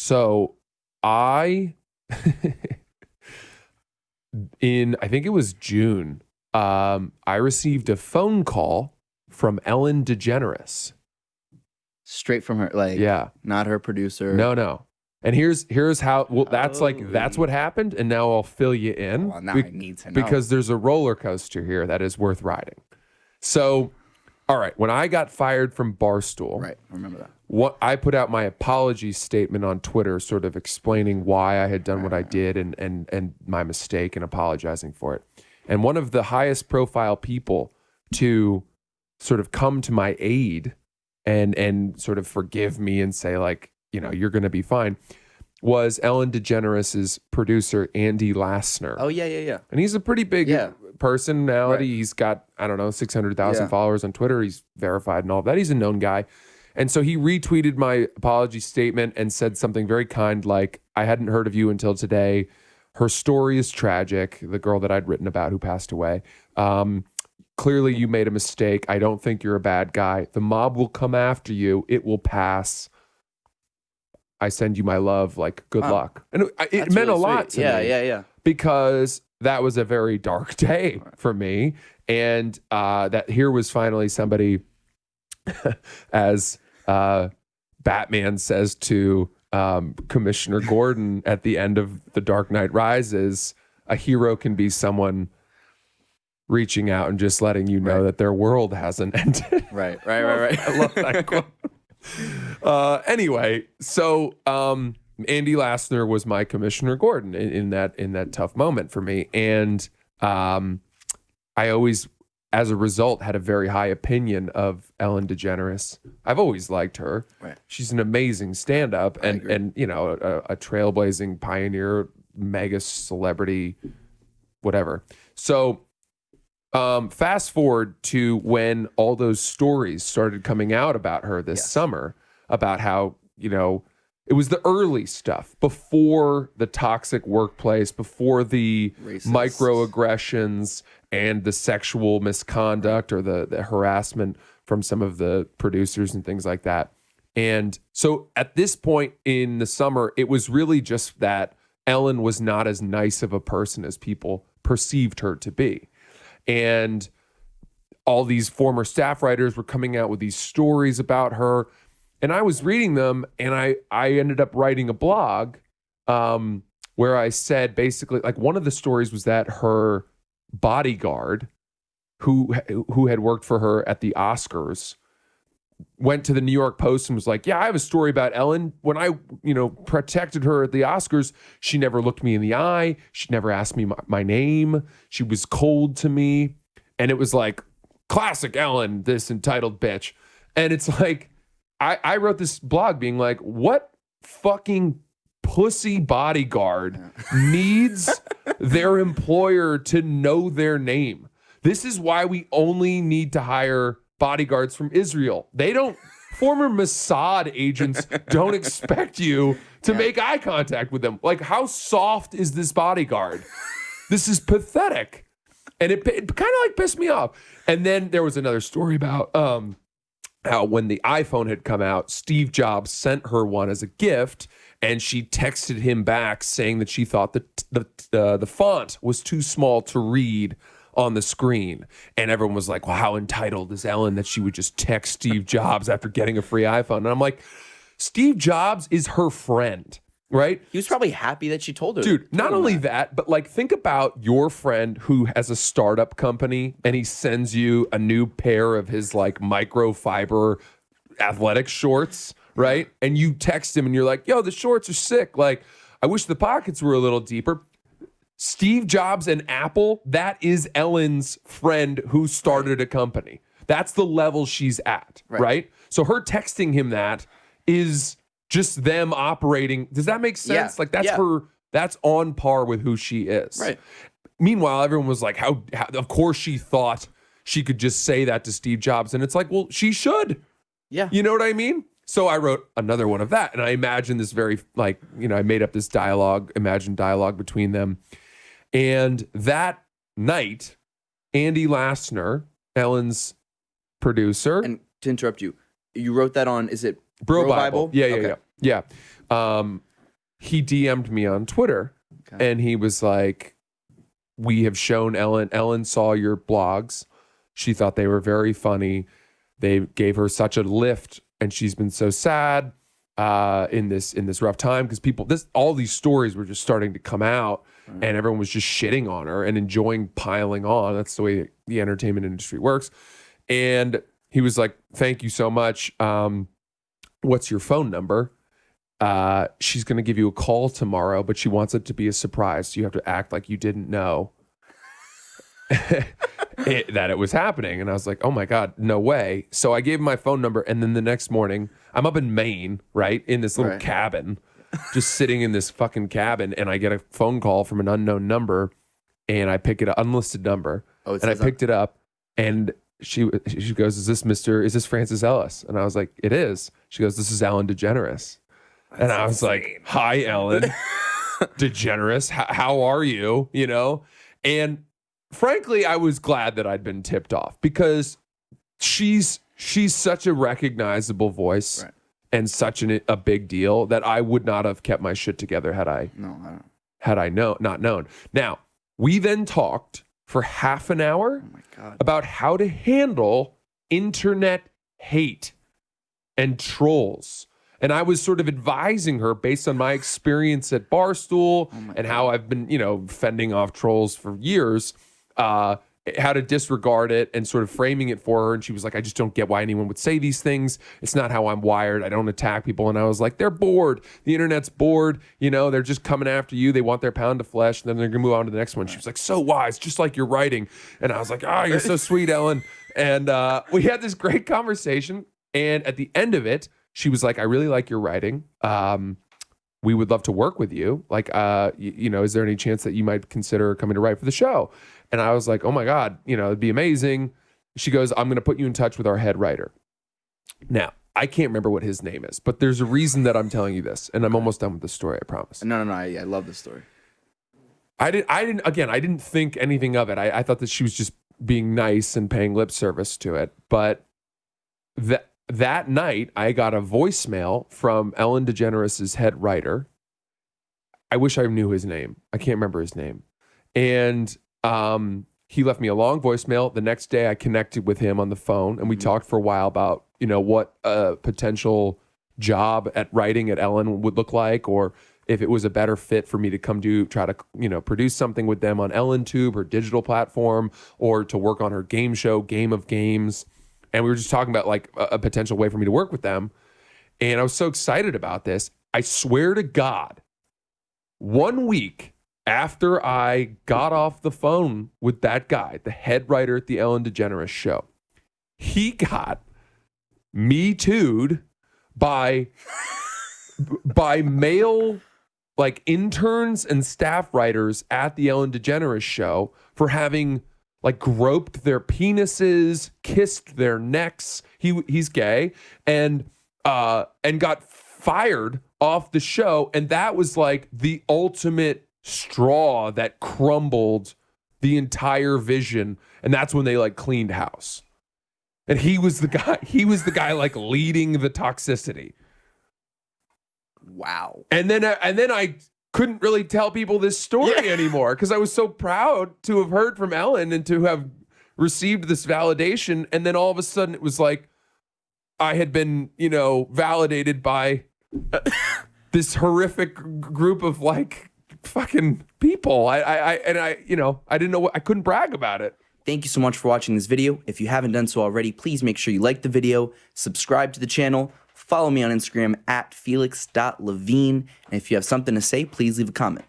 So I think it was June, I received a phone call from Ellen Degeneres. Straight from her, like, yeah, not her producer. No. And here's how. Well, that's what happened, and now I'll fill you in. Well, now I need to know, because there's a roller coaster here that is worth riding. So, all right, when I got fired from Barstool, right, I remember that. What I put out my apology statement on Twitter, sort of explaining why I had done what I did and my mistake and apologizing for it. And one of the highest profile people to sort of come to my aid and sort of forgive me and say, like, you know, you're going to be fine, was Ellen DeGeneres' producer, Andy Lassner. Oh, yeah. And he's a pretty big personality. Right. He's got, 600,000 followers on Twitter. He's verified and all of that. He's a known guy. And so he retweeted my apology statement and said something very kind, like, I hadn't heard of you until today. Her story is tragic, the girl that I'd written about who passed away. Clearly you made a mistake. I don't think you're a bad guy. The mob will come after you. It will pass. I send you my love, like, good luck. And it meant really a lot to me. Yeah. Because that was a very dark day for me. And that here was finally somebody, as Batman says to Commissioner Gordon at the end of The Dark Knight Rises, a hero can be someone reaching out and just letting you know that their world hasn't ended. Right. I love that quote. Anyway, so Andy Lassner was my Commissioner Gordon in that tough moment for me. And I always, as a result, had a very high opinion of Ellen DeGeneres. I've always liked her. Right. She's an amazing stand-up and you know, a trailblazing pioneer, mega celebrity, whatever. So fast forward to when all those stories started coming out about her this summer, about how, you know, it was the early stuff before the toxic workplace, before the microaggressions and the sexual misconduct or the harassment from some of the producers and things like that. And so at this point in the summer, it was really just that Ellen was not as nice of a person as people perceived her to be. And all these former staff writers were coming out with these stories about her. And I was reading them, and I ended up writing a blog where I said basically, like, one of the stories was that her bodyguard, who had worked for her at the Oscars, went to the New York Post and was like, yeah, I have a story about Ellen. When I, protected her at the Oscars, she never looked me in the eye. She never asked me my name. She was cold to me. And it was like, classic Ellen, this entitled bitch. And it's like, I wrote this blog being like, what fucking pussy bodyguard needs their employer to know their name? This is why we only need to hire bodyguards from Israel. They don't, former Mossad agents don't expect you to make eye contact with them. Like, how soft is this bodyguard? This is pathetic. And it kind of like pissed me off. And then there was another story about how when the iPhone had come out, Steve Jobs sent her one as a gift, and she texted him back saying that she thought that the font was too small to read on the screen. And everyone was like, well, how entitled is Ellen that she would just text Steve Jobs after getting a free iPhone? And I'm like, Steve Jobs is her friend, right? He was probably happy that she told her. Dude, not only that, but like, think about your friend who has a startup company and he sends you a new pair of his like microfiber athletic shorts, right? And you text him and you're like, yo, the shorts are sick. Like, I wish the pockets were a little deeper. Steve Jobs and Apple, that is Ellen's friend who started a company. That's the level she's at, right? So her texting him that is just them operating. Does that make sense? Yeah. Like, that's her, that's on par with who she is. Right. Meanwhile, everyone was like, how of course she thought she could just say that to Steve Jobs. And it's like, well, she should. Yeah. You know what I mean? So I wrote another one of that. And I imagined this very, like, I made up this imagined dialogue between them. And that night, Andy Lassner, Ellen's producer. And to interrupt you, you wrote that on, is it Bro Bible? Yeah. he DM'd me on Twitter and he was like, we have shown Ellen saw your blogs. She thought they were very funny. They gave her such a lift and she's been so sad in this rough time because all these stories were just starting to come out and everyone was just shitting on her and enjoying piling on. That's the way the entertainment industry works. And he was like, thank you so much. What's your phone number? She's going to give you a call tomorrow, but she wants it to be a surprise. So you have to act like you didn't know that it was happening. And I was like, oh my God, no way. So I gave him my phone number. And then the next morning, I'm up in Maine, right? In this little cabin, just sitting in this fucking cabin. And I get a phone call from an unknown number and I pick it up, unlisted number. And I picked it up and she goes, is this Francis Ellis? And I was like, it is. She goes, this is Ellen Degeneres. And I was like, hi, Ellen Degeneres. How are you? You know? And frankly, I was glad that I'd been tipped off because she's such a recognizable voice and such a big deal that I would not have kept my shit together had I not known. Now, we then talked for half an hour about how to handle internet hate and trolls. And I was sort of advising her based on my experience at Barstool and how I've been, fending off trolls for years, how to disregard it and sort of framing it for her. And she was like, I just don't get why anyone would say these things. It's not how I'm wired. I don't attack people. And I was like, they're bored. The internet's bored. They're just coming after you. They want their pound of flesh. And then they're going to move on to the next one. She was like, so wise, just like your writing. And I was like, oh, you're so sweet, Ellen. And we had this great conversation. And at the end of it, she was like, I really like your writing. We would love to work with you. Like, is there any chance that you might consider coming to write for the show? And I was like, oh my God, it'd be amazing. She goes, I'm going to put you in touch with our head writer. Now, I can't remember what his name is, but there's a reason that I'm telling you this. And I'm almost done with the story, I promise. No. I love the story. I didn't think anything of it. I thought that she was just being nice and paying lip service to it. But that night, I got a voicemail from Ellen DeGeneres' head writer. I wish I knew his name. I can't remember his name. And he left me a long voicemail. The next day, I connected with him on the phone, and we talked for a while about, what a potential job at writing at Ellen would look like, or if it was a better fit for me to come try to produce something with them on EllenTube, her digital platform, or to work on her game show, Game of Games. And we were just talking about like a potential way for me to work with them. And I was so excited about this. I swear to God, 1 week after I got off the phone with that guy, the head writer at the Ellen DeGeneres show, he got Me Too'd by male like interns and staff writers at the Ellen DeGeneres show for having like groped their penises, kissed their necks. He's gay and got fired off the show. And that was like the ultimate straw that crumbled the entire vision. And that's when they like cleaned house. And he was the guy like leading the toxicity. Wow. And then I couldn't really tell people this story anymore because I was so proud to have heard from Ellen and to have received this validation. And then all of a sudden it was like I had been, validated by this horrific group of like fucking people. I didn't know I couldn't brag about it. Thank you so much for watching this video. If you haven't done so already, please make sure you like the video, subscribe to the channel, follow me on Instagram at felix.levine. And if you have something to say, please leave a comment.